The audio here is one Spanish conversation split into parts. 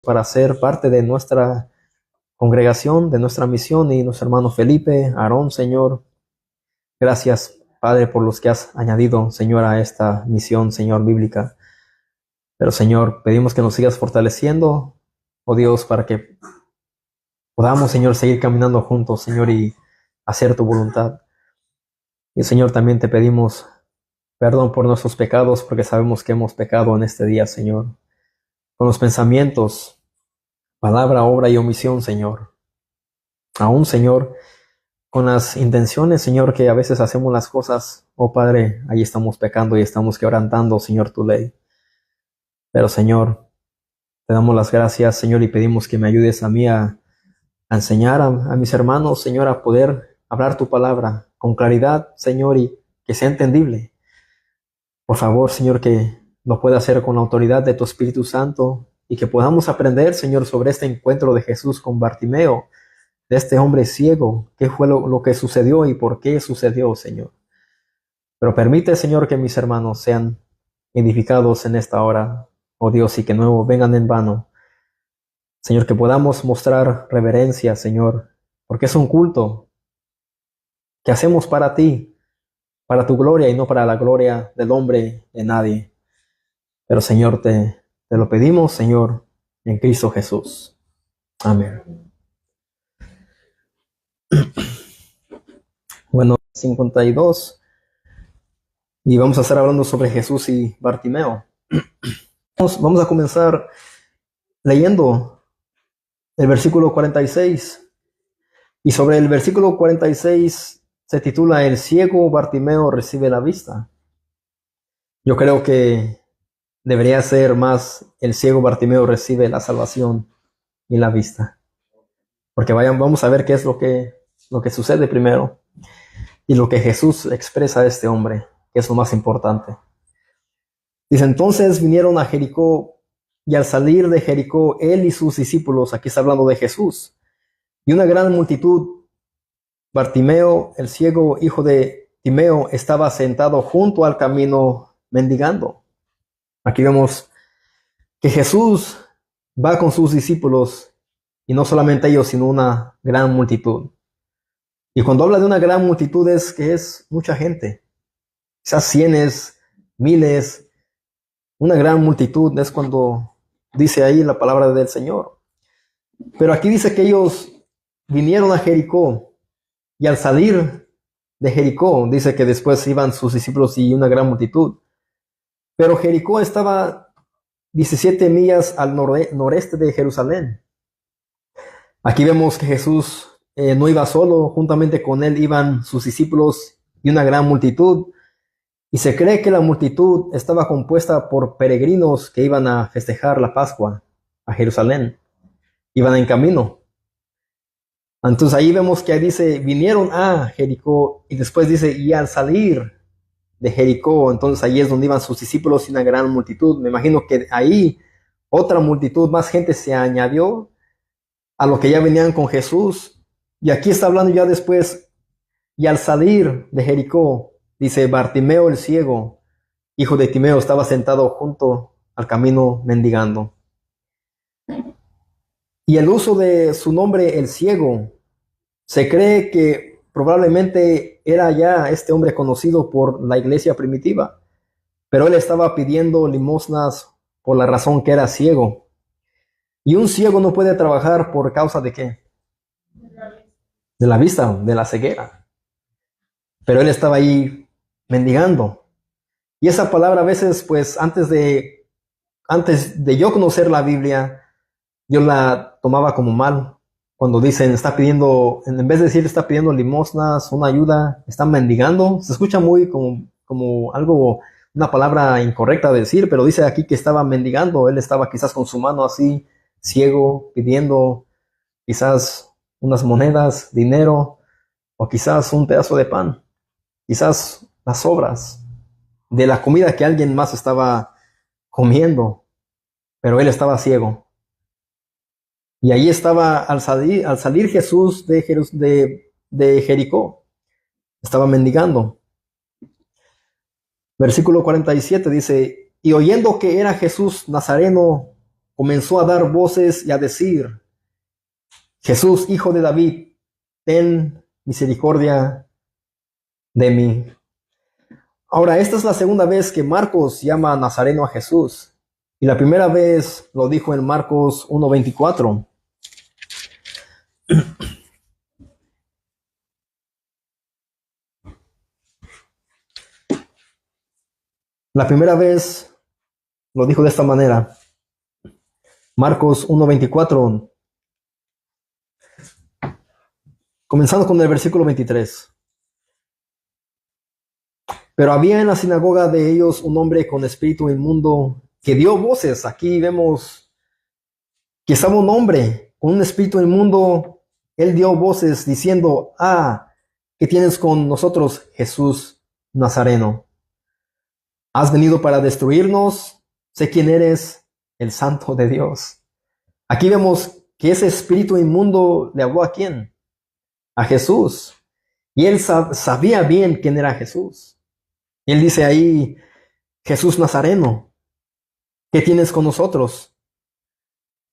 para ser parte de nuestra congregación, de nuestra misión, y nuestro hermano Felipe, Aarón, Señor. Gracias, Padre, por los que has añadido, Señor, a esta misión, Señor, bíblica. Pero, Señor, pedimos que nos sigas fortaleciendo, oh Dios, para que podamos, Señor, seguir caminando juntos, Señor, y hacer tu voluntad. Y, Señor, también te pedimos perdón por nuestros pecados, porque sabemos que hemos pecado en este día, Señor, con los pensamientos, palabra, obra y omisión, Señor. Aún, Señor, con las intenciones, Señor, que a veces hacemos las cosas, oh Padre, ahí estamos pecando y estamos quebrantando, Señor, tu ley. Pero, Señor, te damos las gracias, Señor, y pedimos que me ayudes a mí a enseñar a mis hermanos, Señor, a poder hablar tu palabra con claridad, Señor, y que sea entendible. Por favor, Señor, que lo pueda hacer con la autoridad de tu Espíritu Santo y que podamos aprender, Señor, sobre este encuentro de Jesús con Bartimeo, de este hombre ciego, qué fue lo que sucedió y por qué sucedió, Señor. Pero permite, Señor, que mis hermanos sean edificados en esta hora, oh Dios, y que no vengan en vano. Señor, que podamos mostrar reverencia, Señor, porque es un culto que hacemos para ti, para tu gloria y no para la gloria del hombre, de nadie. Pero, Señor, te lo pedimos, Señor, en Cristo Jesús. Amén. Bueno, 52. Y vamos a estar hablando sobre Jesús y Bartimeo. Vamos a comenzar leyendo el versículo 46. Y sobre el versículo 46 se titula: El ciego Bartimeo recibe la vista. Yo creo que debería ser más: el ciego Bartimeo recibe la salvación y la vista. Porque vamos a ver qué es lo que sucede primero y lo que Jesús expresa a este hombre, que es lo más importante. Dice: entonces vinieron a Jericó, y al salir de Jericó, él y sus discípulos, aquí está hablando de Jesús, y una gran multitud, Bartimeo, el ciego, hijo de Timeo, estaba sentado junto al camino mendigando. Aquí vemos que Jesús va con sus discípulos, y no solamente ellos, sino una gran multitud. Y cuando habla de una gran multitud es que es mucha gente, quizás cienes, miles. Una gran multitud es cuando dice ahí la palabra del Señor. Pero aquí dice que ellos vinieron a Jericó, y al salir de Jericó, dice que después iban sus discípulos y una gran multitud. Pero Jericó estaba 17 millas al noreste de Jerusalén. Aquí vemos que Jesús no iba solo, juntamente con él iban sus discípulos y una gran multitud. Y se cree que la multitud estaba compuesta por peregrinos que iban a festejar la Pascua a Jerusalén. Iban en camino. Entonces ahí vemos que ahí dice: vinieron a Jericó, y después dice: y al salir de Jericó. Entonces ahí es donde iban sus discípulos y una gran multitud. Me imagino que ahí otra multitud, más gente se añadió a lo que ya venían con Jesús. Y aquí está hablando ya después: y al salir de Jericó, dice, Bartimeo el ciego, hijo de Timeo, estaba sentado junto al camino mendigando. Y el uso de su nombre, el ciego, se cree que probablemente era ya este hombre conocido por la iglesia primitiva, pero él estaba pidiendo limosnas por la razón que era ciego. Y un ciego no puede trabajar por causa de ¿qué? De la vista, de la ceguera. Pero él estaba ahí mendigando. Y esa palabra a veces, pues antes de yo conocer la Biblia, yo la tomaba como mal. Cuando dicen, está pidiendo, en vez de decir está pidiendo limosnas, una ayuda, está mendigando, se escucha muy como algo, una palabra incorrecta de decir, pero dice aquí que estaba mendigando. Él estaba quizás con su mano así, ciego, pidiendo quizás unas monedas, dinero, o quizás un pedazo de pan, quizás las sobras de la comida que alguien más estaba comiendo, pero él estaba ciego. Y ahí estaba al salir Jesús de Jericó, estaba mendigando. Versículo 47 dice: y oyendo que era Jesús Nazareno, comenzó a dar voces y a decir: Jesús, hijo de David, ten misericordia de mí. Ahora, esta es la segunda vez que Marcos llama Nazareno a Jesús. Y la primera vez lo dijo en Marcos 1:24. La primera vez lo dijo de esta manera. Marcos 1:24. Comenzando con el versículo 23. Pero había en la sinagoga de ellos un hombre con espíritu inmundo que dio voces. Aquí vemos que estaba un hombre con un espíritu inmundo. Él dio voces diciendo: ¿qué tienes con nosotros, Jesús Nazareno? ¿Has venido para destruirnos? Sé quién eres, el Santo de Dios. Aquí vemos que ese espíritu inmundo le habló ¿a quién? A Jesús. Y él sabía bien quién era Jesús. Y él dice ahí: Jesús Nazareno, ¿qué tienes con nosotros?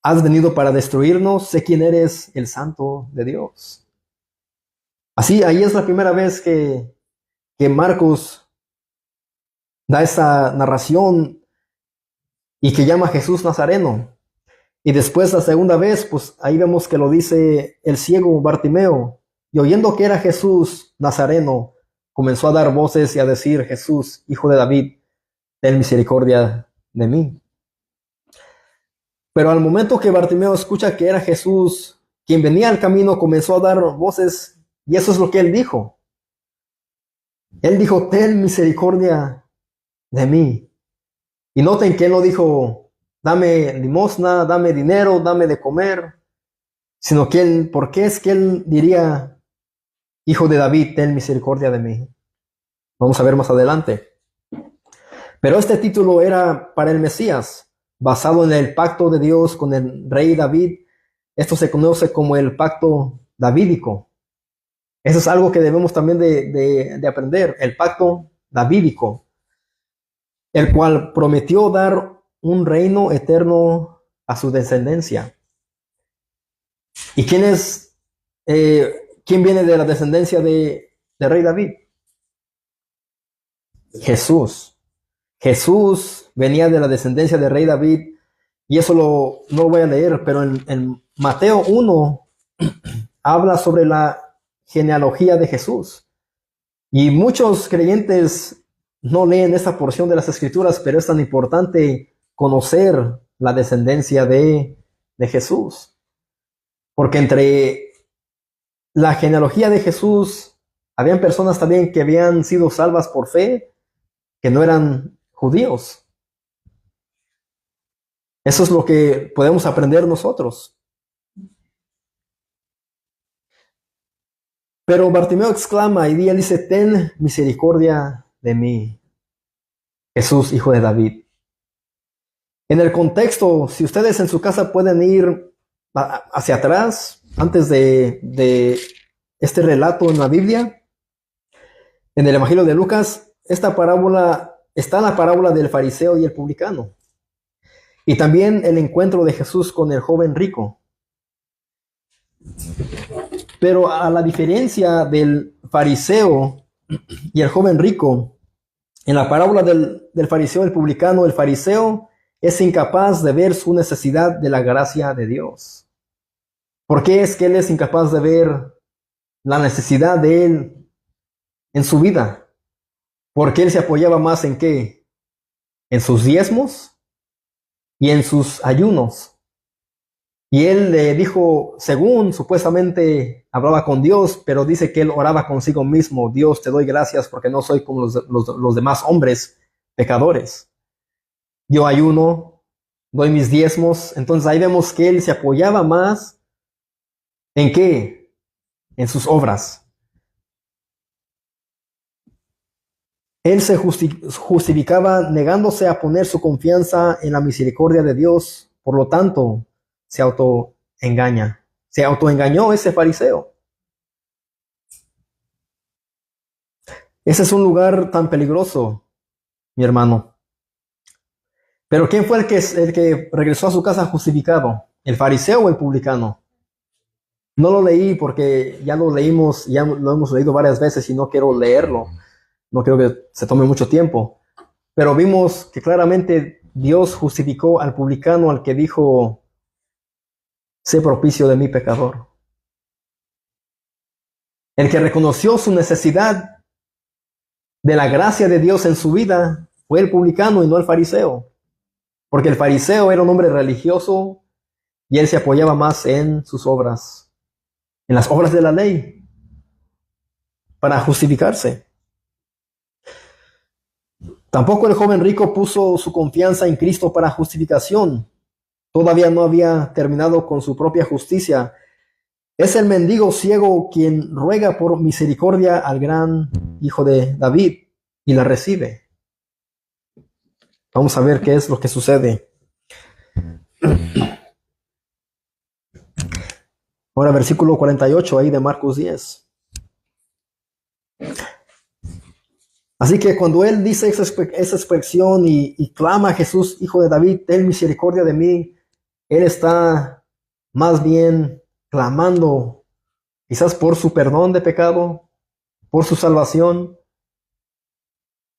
¿Has venido para destruirnos? Sé quién eres, el Santo de Dios. Así, ahí es la primera vez que Marcos da esa narración y que llama a Jesús Nazareno. Y después la segunda vez, pues ahí vemos que lo dice el ciego Bartimeo. Y oyendo que era Jesús Nazareno, comenzó a dar voces y a decir: Jesús, hijo de David, ten misericordia de mí. Pero al momento que Bartimeo escucha que era Jesús quien venía al camino, comenzó a dar voces, y eso es lo que él dijo. Él dijo: ten misericordia de mí. Y noten que él no dijo: dame limosna, dame dinero, dame de comer, sino que él, ¿por qué es que él diría: hijo de David, ten misericordia de mí? Vamos a ver más adelante. Pero este título era para el Mesías, basado en el pacto de Dios con el rey David. Esto se conoce como el pacto davídico. Eso es algo que debemos también de aprender, el pacto davídico, el cual prometió dar un reino eterno a su descendencia. ¿Y quién es, quién viene de la descendencia de rey David? Jesús. Jesús venía de la descendencia de rey David, y eso no lo voy a leer, pero en Mateo 1 habla sobre la genealogía de Jesús. Y muchos creyentes no leen esta porción de las Escrituras, pero es tan importante conocer la descendencia de Jesús. Porque entre la genealogía de Jesús habían personas también que habían sido salvas por fe, que no eran judíos. Eso es lo que podemos aprender nosotros. Pero Bartimeo exclama y él dice: ten misericordia de mí, Jesús, hijo de David. En el contexto, si ustedes en su casa pueden ir hacia atrás, antes de este relato en la Biblia, en el Evangelio de Lucas, esta parábola está en la parábola del fariseo y el publicano. Y también el encuentro de Jesús con el joven rico. Pero a la diferencia del fariseo y el joven rico, en la parábola del fariseo y el publicano, el fariseo es incapaz de ver su necesidad de la gracia de Dios. ¿Por qué es que él es incapaz de ver la necesidad de él en su vida? Porque él se apoyaba más en ¿qué? En sus diezmos y en sus ayunos. Y él le dijo, según supuestamente hablaba con Dios, pero dice que él oraba consigo mismo: Dios, te doy gracias porque no soy como los demás hombres pecadores. Yo ayuno, doy mis diezmos. Entonces ahí vemos que él se apoyaba más ¿en qué? En sus obras. Él se justificaba negándose a poner su confianza en la misericordia de Dios. Por lo tanto, se autoengaña. Se autoengañó ese fariseo. Ese es un lugar tan peligroso, mi hermano. Pero ¿quién fue el que regresó a su casa justificado? ¿El fariseo o el publicano? No lo leí porque ya lo leímos, ya lo hemos leído varias veces y no quiero leerlo. No quiero que se tome mucho tiempo. Pero vimos que claramente Dios justificó al publicano, al que dijo, sé propicio de mi pecador. El que reconoció su necesidad de la gracia de Dios en su vida fue el publicano y no el fariseo. Porque el fariseo era un hombre religioso y él se apoyaba más en sus obras, en las obras de la ley, para justificarse. Tampoco el joven rico puso su confianza en Cristo para justificación. Todavía no había terminado con su propia justicia. Es el mendigo ciego quien ruega por misericordia al gran hijo de David y la recibe. Vamos a ver qué es lo que sucede. Ahora versículo 48 ahí de Marcos 10. Así que cuando él dice esa expresión y clama a Jesús, hijo de David, ten misericordia de mí, él está más bien clamando quizás por su perdón de pecado, por su salvación,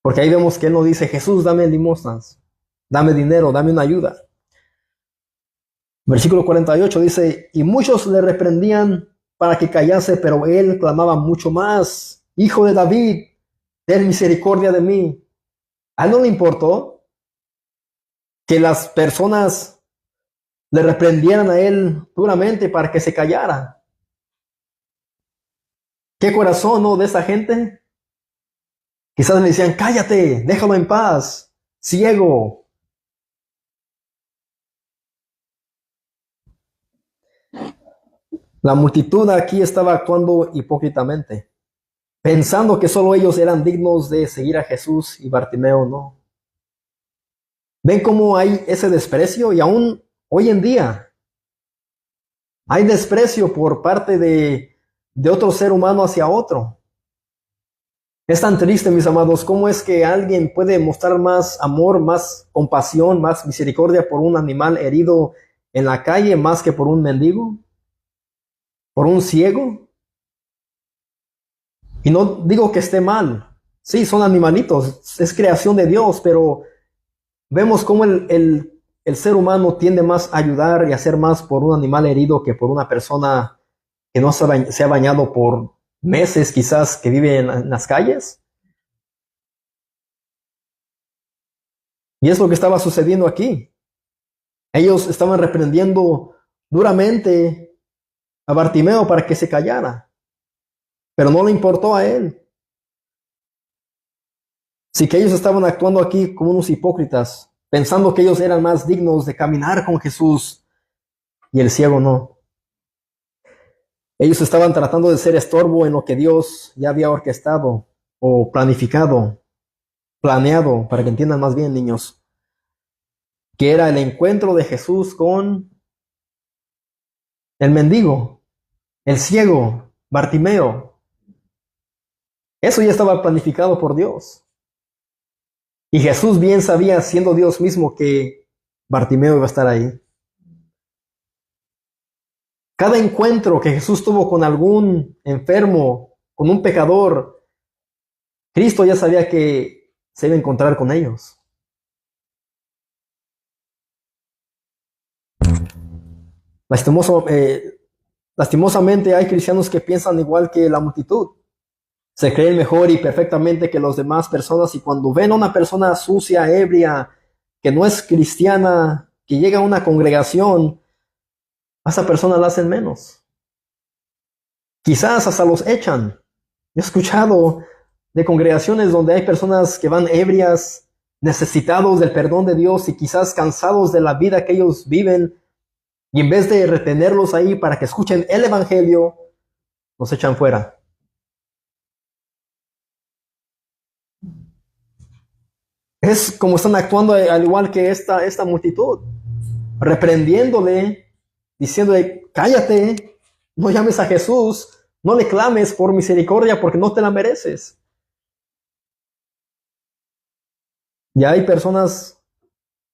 porque ahí vemos que él no dice, Jesús, dame limosnas, dame dinero, dame una ayuda. Versículo 48 dice, y muchos le reprendían para que callase, pero él clamaba mucho más, hijo de David, ten misericordia de mí. A él no le importó que las personas le reprendieran a él duramente para que se callara. ¿Qué corazón, no, de esa gente? Quizás le decían, cállate, déjalo en paz, ciego. La multitud aquí estaba actuando hipócritamente, pensando que solo ellos eran dignos de seguir a Jesús y Bartimeo no. ¿Ven cómo hay ese desprecio? Y aún hoy en día hay desprecio por parte de otro ser humano hacia otro. Es tan triste, mis amados, cómo es que alguien puede mostrar más amor, más compasión, más misericordia por un animal herido en la calle más que por un mendigo, por un ciego. Y no digo que esté mal. Sí, son animalitos, es creación de Dios, pero vemos cómo el ser humano tiende más a ayudar y a hacer más por un animal herido que por una persona que no se ha bañado por meses, quizás, que vive en las calles. Y es lo que estaba sucediendo aquí. Ellos estaban reprendiendo duramente a Bartimeo para que se callara, pero no le importó a él. Sí que ellos estaban actuando aquí como unos hipócritas, pensando que ellos eran más dignos de caminar con Jesús y el ciego no. Ellos estaban tratando de ser estorbo en lo que Dios ya había orquestado o planificado, planeado, para que entiendan más bien, niños, que era el encuentro de Jesús con el mendigo, el ciego, Bartimeo. Eso ya estaba planificado por Dios. Y Jesús bien sabía, siendo Dios mismo, que Bartimeo iba a estar ahí. Cada encuentro que Jesús tuvo con algún enfermo, con un pecador, Cristo ya sabía que se iba a encontrar con ellos. Lastimosamente hay cristianos que piensan igual que la multitud. Se creen mejor y perfectamente que las demás personas y cuando ven a una persona sucia, ebria, que no es cristiana, que llega a una congregación, a esa persona la hacen menos. Quizás hasta los echan. Yo he escuchado de congregaciones donde hay personas que van ebrias, necesitados del perdón de Dios y quizás cansados de la vida que ellos viven, y en vez de retenerlos ahí para que escuchen el evangelio, los echan fuera. Es como están actuando al igual que esta multitud, reprendiéndole, diciéndole, cállate, no llames a Jesús, no le clames por misericordia porque no te la mereces. Ya hay personas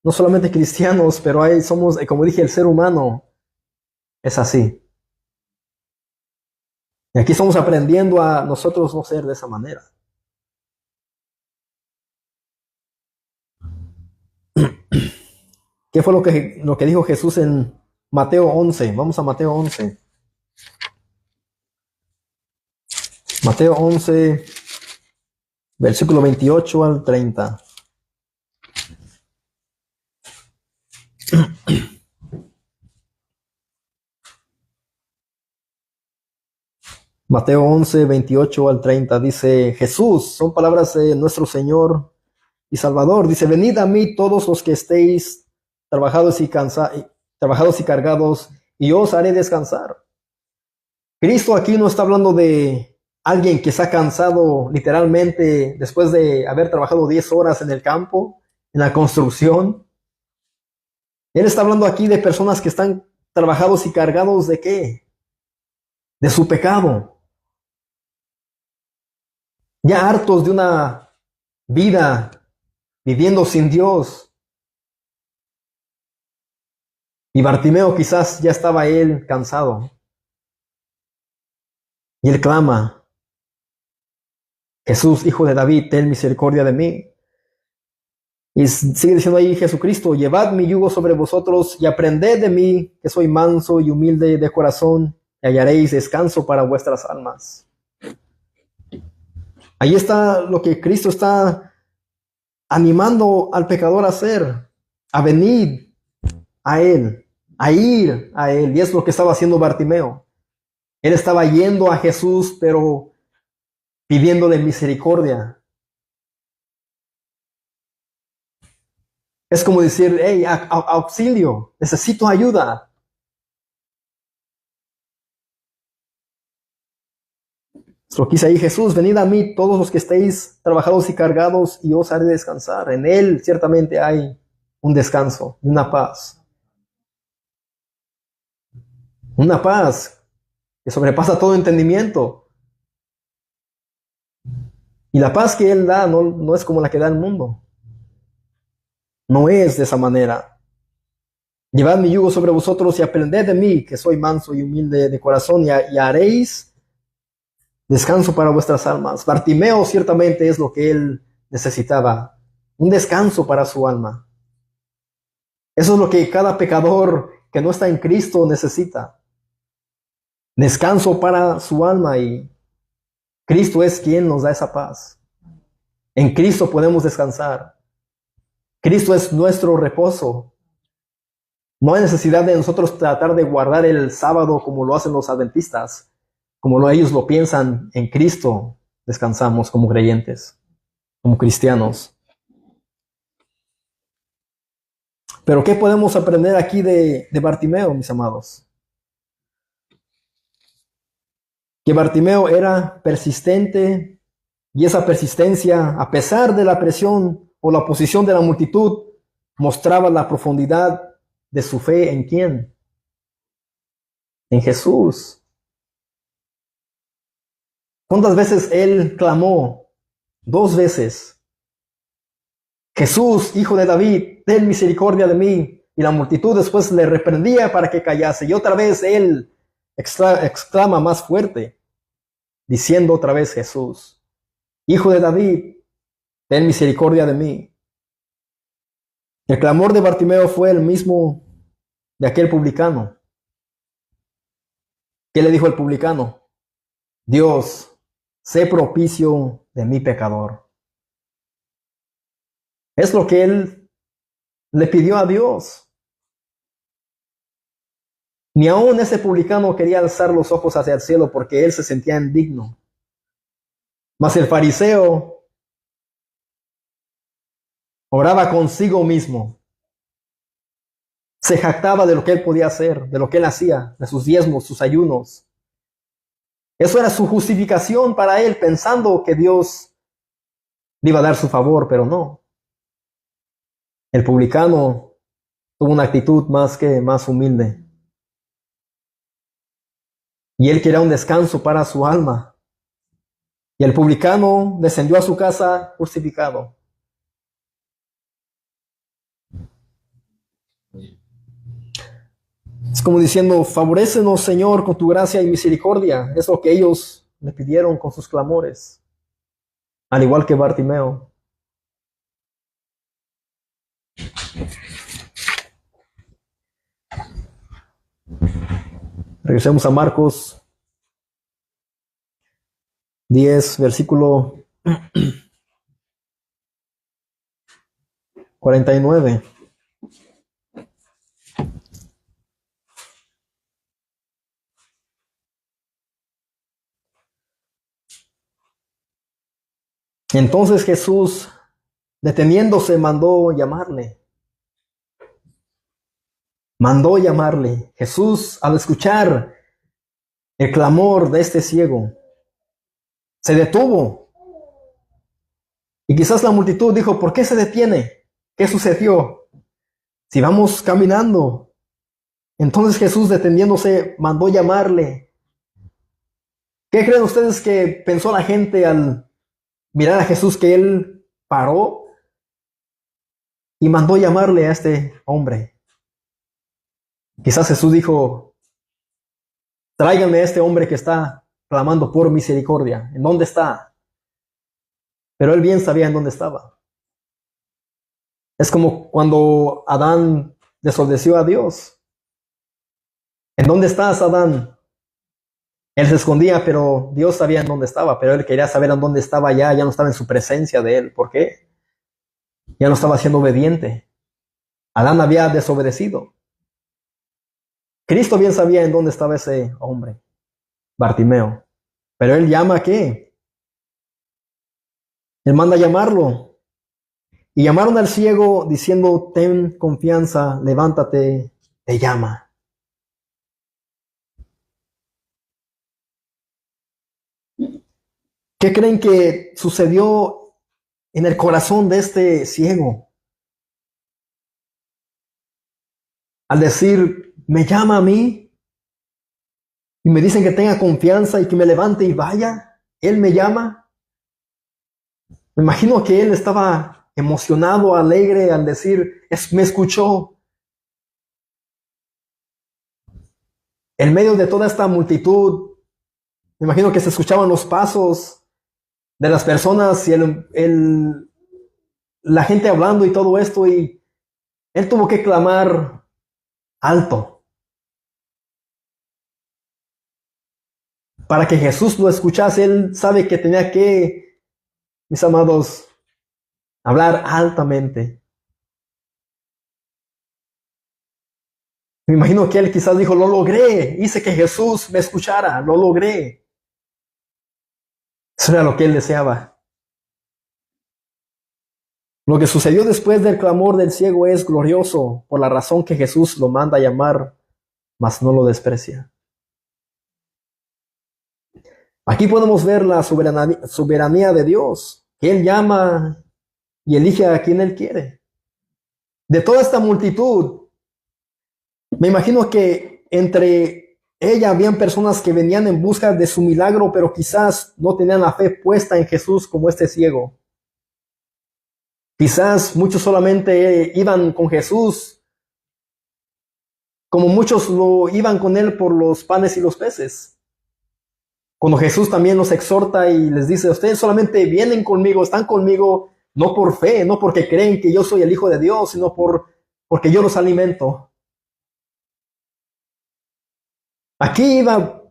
no solamente cristianos, pero somos, como dije, el ser humano es así. Y aquí estamos aprendiendo a nosotros no ser de esa manera. ¿Qué fue lo que dijo Jesús en Mateo 11? Vamos a Mateo 11. Mateo 11, versículo 28 al 30. Mateo 11, 28 al 30 dice, Jesús, son palabras de nuestro Señor y Salvador. Dice, venid a mí todos los que estéis trabajados y cargados, y yo os haré descansar. Cristo aquí no está hablando de alguien que se ha cansado literalmente después de haber trabajado 10 horas en el campo, en la construcción. Él está hablando aquí de personas que están trabajados y cargados ¿de qué? De su pecado. Ya hartos de una vida viviendo sin Dios. Y Bartimeo quizás ya estaba él cansado. Y él clama, Jesús, hijo de David, ten misericordia de mí. Y sigue diciendo ahí Jesucristo, llevad mi yugo sobre vosotros y aprended de mí, que soy manso y humilde de corazón, y hallaréis descanso para vuestras almas. Ahí está lo que Cristo está animando al pecador a hacer, a venir a Él, a ir a Él. Y es lo que estaba haciendo Bartimeo. Él estaba yendo a Jesús, pero pidiéndole misericordia. Es como decir, hey, auxilio, necesito ayuda. Lo que dice ahí Jesús, venid a mí todos los que estéis trabajados y cargados y os haré descansar. En Él ciertamente hay un descanso y una paz. Una paz que sobrepasa todo entendimiento. Y la paz que Él da no es como la que da el mundo. No es de esa manera. Llevad mi yugo sobre vosotros y aprended de mí, que soy manso y humilde de corazón, y haréis descanso para vuestras almas. Bartimeo ciertamente es lo que él necesitaba, un descanso para su alma. Eso es lo que cada pecador que no está en Cristo necesita. Descanso para su alma, y Cristo es quien nos da esa paz. En Cristo podemos descansar. Cristo es nuestro reposo. No hay necesidad de nosotros tratar de guardar el sábado como lo hacen los adventistas. Como ellos lo piensan, en Cristo descansamos como creyentes, como cristianos. Pero ¿qué podemos aprender aquí de Bartimeo, mis amados? Que Bartimeo era persistente, y esa persistencia, a pesar de la presión o la oposición de la multitud, mostraba la profundidad de su fe en ¿quién? En Jesús. ¿Cuántas veces él clamó? 2 veces. Jesús, hijo de David, ten misericordia de mí. Y la multitud después le reprendía para que callase. Y otra vez él exclama más fuerte, diciendo otra vez Jesús, hijo de David, ten misericordia de mí. El clamor de Bartimeo fue el mismo de aquel publicano. ¿Qué le dijo el publicano? Dios, sé propicio de mi pecador. Es lo que él le pidió a Dios. Ni aún ese publicano quería alzar los ojos hacia el cielo porque él se sentía indigno. Mas el fariseo oraba consigo mismo. Se jactaba de lo que él podía hacer, de lo que él hacía, de sus diezmos, sus ayunos. Eso era su justificación para él, pensando que Dios le iba a dar su favor, pero no. El publicano tuvo una actitud más humilde. Y él quería un descanso para su alma. Y el publicano descendió a su casa justificado. Es como diciendo, favorécenos, Señor, con tu gracia y misericordia. Es lo que ellos le pidieron con sus clamores, al igual que Bartimeo. Regresemos a Marcos 10, versículo 49. Entonces Jesús, deteniéndose, mandó llamarle. Mandó llamarle. Jesús, al escuchar el clamor de este ciego, se detuvo. Y quizás la multitud dijo, ¿por qué se detiene? ¿Qué sucedió? Si vamos caminando. Entonces Jesús, deteniéndose, mandó llamarle. ¿Qué creen ustedes que pensó la gente al mirar a Jesús, que él paró y mandó llamarle a este hombre? Quizás Jesús dijo, tráiganme a este hombre que está clamando por misericordia. ¿En dónde está? Pero él bien sabía en dónde estaba. Es como cuando Adán desobedeció a Dios. ¿En dónde estás, Adán? Él se escondía, pero Dios sabía en dónde estaba, pero él quería saber en dónde estaba ya no estaba en su presencia de él. ¿Por qué? Ya no estaba siendo obediente. Adán había desobedecido. Cristo bien sabía en dónde estaba ese hombre, Bartimeo. Pero él llama, ¿qué? Él manda a llamarlo. Y llamaron al ciego diciendo, ten confianza, levántate, te llama. ¿Qué creen que sucedió en el corazón de este ciego? Al decir, me llama a mí y me dicen que tenga confianza y que me levante y vaya, él me llama. Me imagino que él estaba emocionado, alegre al decir, me escuchó. En medio de toda esta multitud, me imagino que se escuchaban los pasos de las personas y la gente hablando y todo esto, y él tuvo que clamar alto para que Jesús lo escuchase. Él sabe que tenía que, mis amados, hablar altamente. Me imagino que él quizás dijo, lo logré, hice que Jesús me escuchara, lo logré. Eso era lo que él deseaba. Lo que sucedió después del clamor del ciego es glorioso por la razón que Jesús lo manda a llamar, mas no lo desprecia. Aquí podemos ver la soberanía de Dios, que Él llama y elige a quien Él quiere. De toda esta multitud, me imagino que entre ella habían personas que venían en busca de su milagro, pero quizás no tenían la fe puesta en Jesús como este ciego. Quizás muchos solamente iban con Jesús, como muchos lo iban con Él por los panes y los peces. Cuando Jesús también los exhorta y les dice, ustedes solamente vienen conmigo, están conmigo, no por fe, no porque creen que yo soy el Hijo de Dios, sino porque yo los alimento. Aquí iban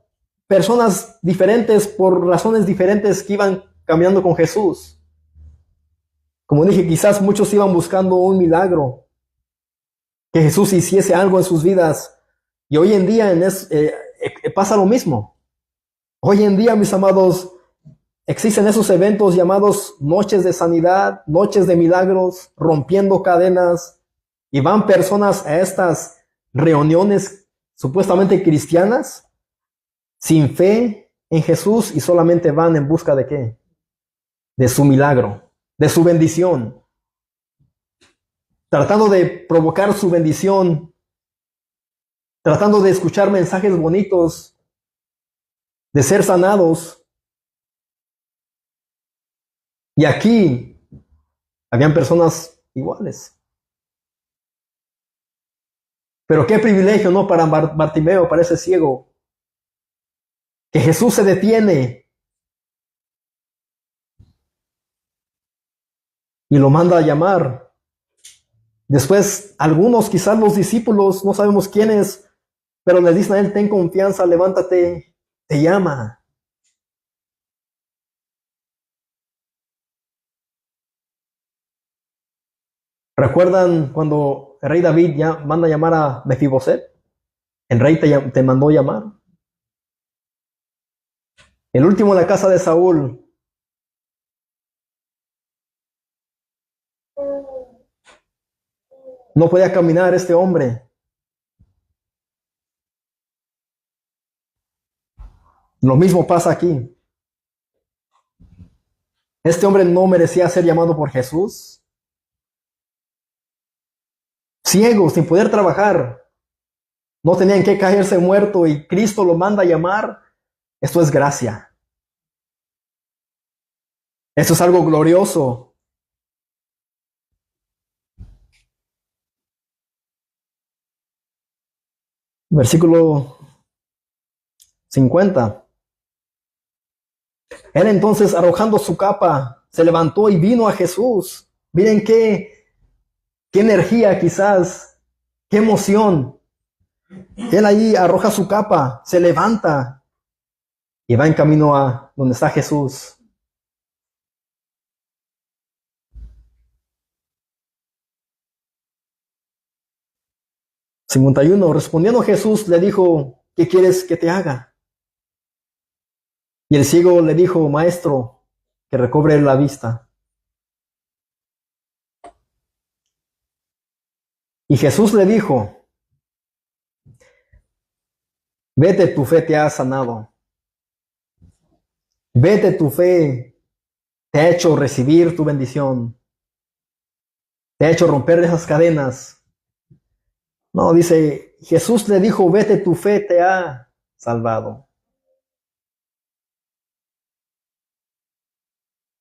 personas diferentes por razones diferentes que iban caminando con Jesús. Como dije, quizás muchos iban buscando un milagro, que Jesús hiciese algo en sus vidas. Y hoy en día pasa lo mismo. Hoy en día, mis amados, existen esos eventos llamados noches de sanidad, noches de milagros, rompiendo cadenas, y van personas a estas reuniones supuestamente cristianas sin fe en Jesús y solamente van en busca de ¿qué? De su milagro, de su bendición, tratando de provocar su bendición, tratando de escuchar mensajes bonitos, de ser sanados. Y aquí habían personas iguales. Pero qué privilegio, ¿no? Para Bartimeo, para ese ciego, que Jesús se detiene y lo manda a llamar. Después, algunos, quizás los discípulos, no sabemos quiénes, pero le dicen a él, ten confianza, levántate, te llama. ¿Recuerdan cuando el rey David ya manda a llamar a Mefiboset? El rey te mandó llamar. El último en la casa de Saúl. No podía caminar este hombre. Lo mismo pasa aquí. Este hombre no merecía ser llamado por Jesús. Ciego, sin poder trabajar. No tenían que caerse muerto y Cristo lo manda a llamar. Esto es gracia. Esto es algo glorioso. Versículo 50. Él entonces, arrojando su capa, se levantó y vino a Jesús. Miren qué energía quizás, qué emoción. Él ahí arroja su capa, se levanta y va en camino a donde está Jesús. (51) Respondiendo Jesús le dijo, ¿qué quieres que te haga? Y el ciego le dijo, maestro, que recobre la vista. Y Jesús le dijo, vete, tu fe te ha sanado. Vete, tu fe te ha hecho recibir tu bendición. Te ha hecho romper esas cadenas. No, dice, Jesús le dijo, vete, tu fe te ha salvado.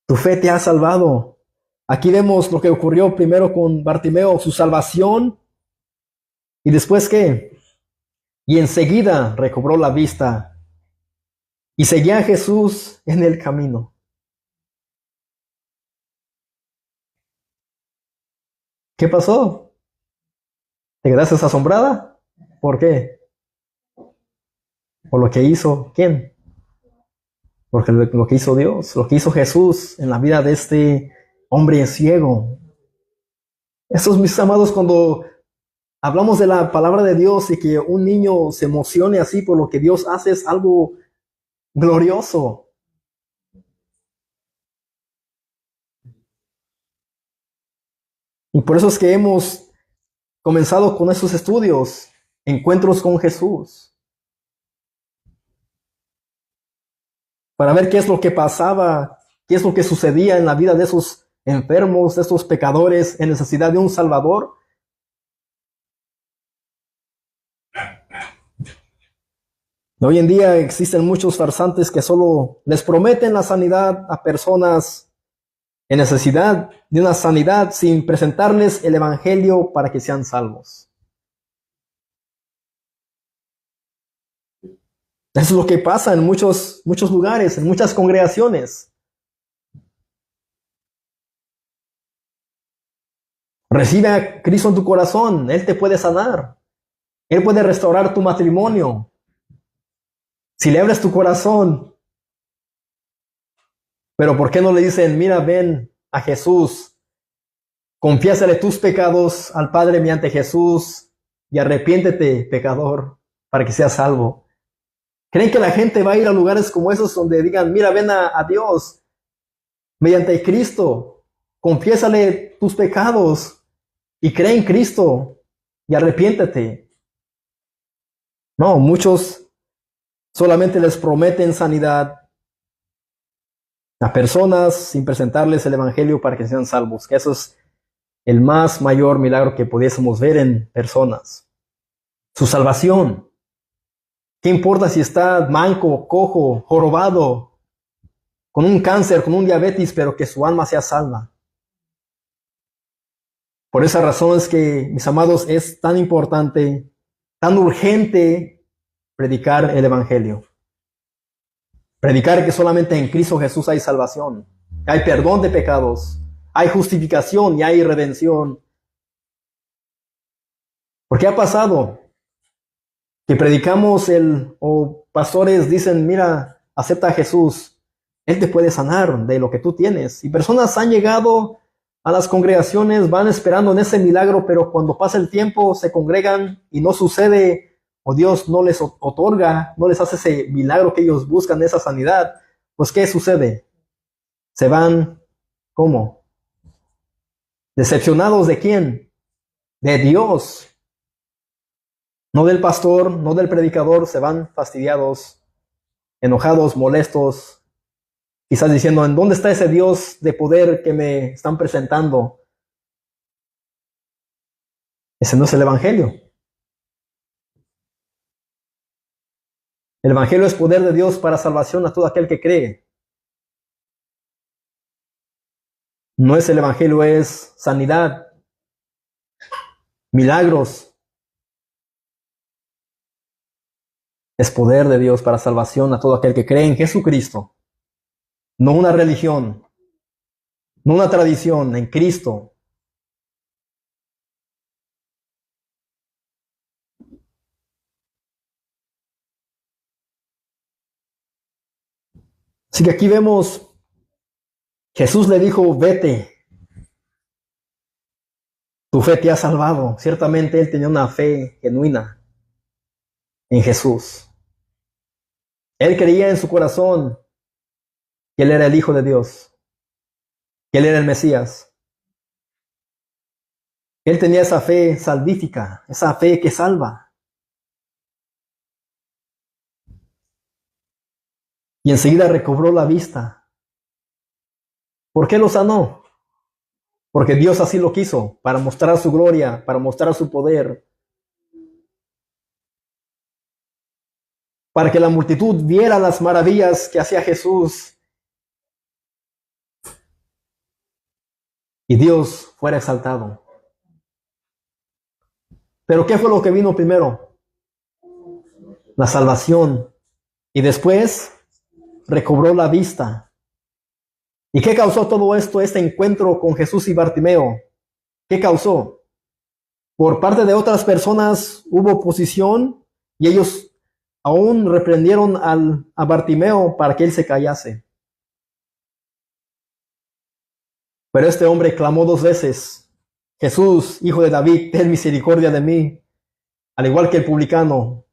Tu fe te ha salvado. Aquí vemos lo que ocurrió primero con Bartimeo, su salvación. ¿Y después qué? Y enseguida recobró la vista y seguía a Jesús en el camino. ¿Qué pasó? ¿Te quedaste asombrada? ¿Por qué? ¿Por lo que hizo quién? Porque lo que hizo Dios, lo que hizo Jesús en la vida de este hombre ciego. Estos, mis amados, cuando hablamos de la palabra de Dios y que un niño se emocione así por lo que Dios hace, es algo glorioso. Y por eso es que hemos comenzado con estos estudios, encuentros con Jesús, para ver qué es lo que pasaba, qué es lo que sucedía en la vida de esos enfermos, de esos pecadores en necesidad de un Salvador. Hoy en día existen muchos farsantes que solo les prometen la sanidad a personas en necesidad de una sanidad sin presentarles el evangelio para que sean salvos. Eso es lo que pasa en muchos lugares, en muchas congregaciones. Recibe a Cristo en tu corazón, Él te puede sanar, Él puede restaurar tu matrimonio. Si le abres tu corazón, pero ¿por qué no le dicen, mira, ven a Jesús, confiésale tus pecados al Padre mediante Jesús y arrepiéntete, pecador, para que seas salvo? ¿Creen que la gente va a ir a lugares como esos donde digan, mira, ven a Dios mediante Cristo, confiésale tus pecados y cree en Cristo y arrepiéntete? No, muchos solamente les prometen sanidad a personas sin presentarles el evangelio para que sean salvos, que eso es el más mayor milagro que pudiésemos ver en personas. Su salvación. ¿Qué importa si está manco, cojo, jorobado, con un cáncer, con un diabetes, pero que su alma sea salva? Por esa razón es que, mis amados, es tan importante tan urgente predicar el Evangelio. Predicar que solamente en Cristo Jesús hay salvación, que hay perdón de pecados, hay justificación y hay redención. Porque ha pasado que predicamos o pastores dicen, mira, acepta a Jesús, Él te puede sanar de lo que tú tienes. Y personas han llegado a las congregaciones, van esperando en ese milagro, pero cuando pasa el tiempo se congregan y no sucede, o Dios no les otorga, no les hace ese milagro que ellos buscan, esa sanidad. Pues ¿qué sucede? Se van, ¿cómo? ¿Decepcionados de quién? De Dios. No del pastor, no del predicador, se van fastidiados, enojados, molestos, quizás diciendo, ¿en dónde está ese Dios de poder que me están presentando? Ese no es el Evangelio. El Evangelio es poder de Dios para salvación a todo aquel que cree. No es el Evangelio, es sanidad, milagros. Es poder de Dios para salvación a todo aquel que cree en Jesucristo. No una religión, no una tradición, en Cristo. Así que aquí vemos, Jesús le dijo, vete, tu fe te ha salvado. Ciertamente él tenía una fe genuina en Jesús. Él creía en su corazón que Él era el Hijo de Dios, que Él era el Mesías. Él tenía esa fe salvífica, esa fe que salva. Y enseguida recobró la vista. ¿Por qué lo sanó? Porque Dios así lo quiso, para mostrar su gloria, para mostrar su poder. Para que la multitud viera las maravillas que hacía Jesús. Y Dios fuera exaltado. Pero ¿qué fue lo que vino primero? La salvación. Y después recobró la vista. ¿Y qué causó todo esto, este encuentro con Jesús y Bartimeo? ¿Qué causó? Por parte de otras personas hubo oposición y ellos aún reprendieron a Bartimeo para que él se callase. Pero este hombre clamó 2 veces, Jesús, Hijo de David, ten misericordia de mí. Al igual que el publicano,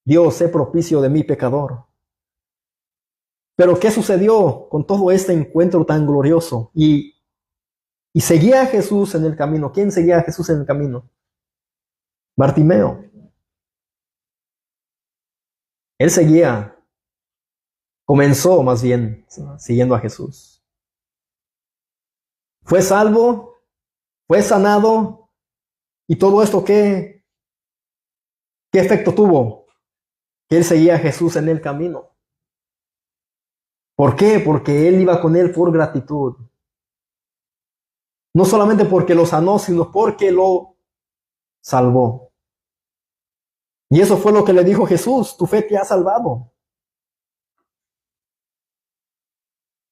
Dios, sé propicio de mí, pecador. Pero ¿qué sucedió con todo este encuentro tan glorioso? Y seguía a Jesús en el camino. ¿Quién seguía a Jesús en el camino? Bartimeo. Él seguía, comenzó más bien siguiendo a Jesús. Fue salvo, fue sanado, y todo esto ¿qué efecto tuvo? Que él seguía a Jesús en el camino. ¿Por qué? Porque él iba con él por gratitud. No solamente porque lo sanó, sino porque lo salvó. Y eso fue lo que le dijo Jesús, tu fe te ha salvado.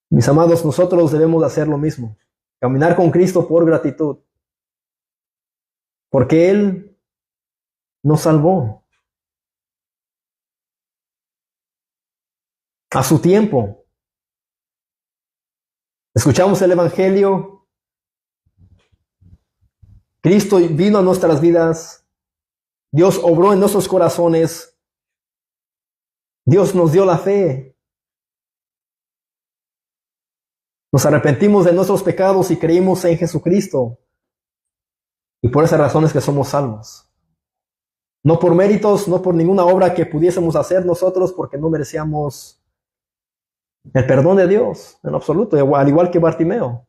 Mis amados, nosotros debemos hacer lo mismo. Caminar con Cristo por gratitud. Porque Él nos salvó. A su tiempo. Escuchamos el Evangelio. Cristo vino a nuestras vidas. Dios obró en nuestros corazones. Dios nos dio la fe. Nos arrepentimos de nuestros pecados y creímos en Jesucristo. Y por esas razones que somos salvos. No por méritos, no por ninguna obra que pudiésemos hacer nosotros, porque no merecíamos el perdón de Dios en absoluto, al igual que Bartimeo.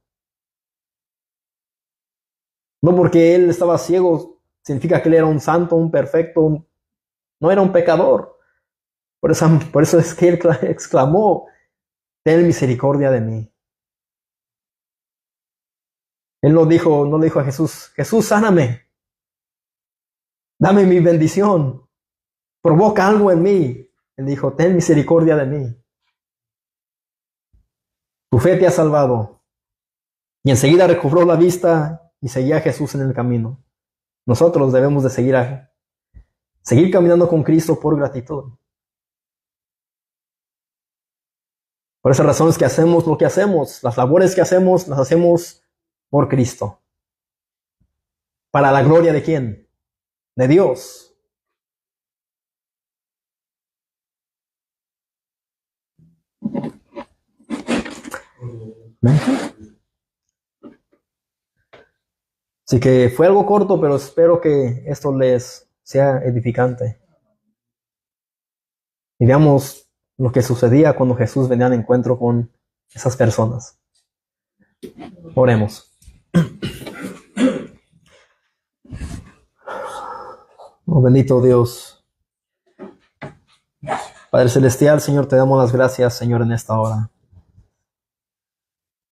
No porque él estaba ciego, significa que él era un santo, un perfecto, no era un pecador. Por eso es que él exclamó, ten misericordia de mí. Él no le dijo a Jesús, Jesús, sáname. Dame mi bendición. Provoca algo en mí. Él dijo, ten misericordia de mí. Tu fe te ha salvado. Y enseguida recobró la vista y seguía a Jesús en el camino. Nosotros debemos de seguir caminando con Cristo por gratitud. Por esa razón es que hacemos lo que hacemos. Las labores que hacemos, las hacemos por Cristo. ¿Para la gloria de quién? De Dios. Así que fue algo corto, pero espero que esto les sea edificante. Y veamos lo que sucedía cuando Jesús venía al encuentro con esas personas. Oremos. Oh, bendito Dios. Padre Celestial, Señor, te damos las gracias, Señor, en esta hora.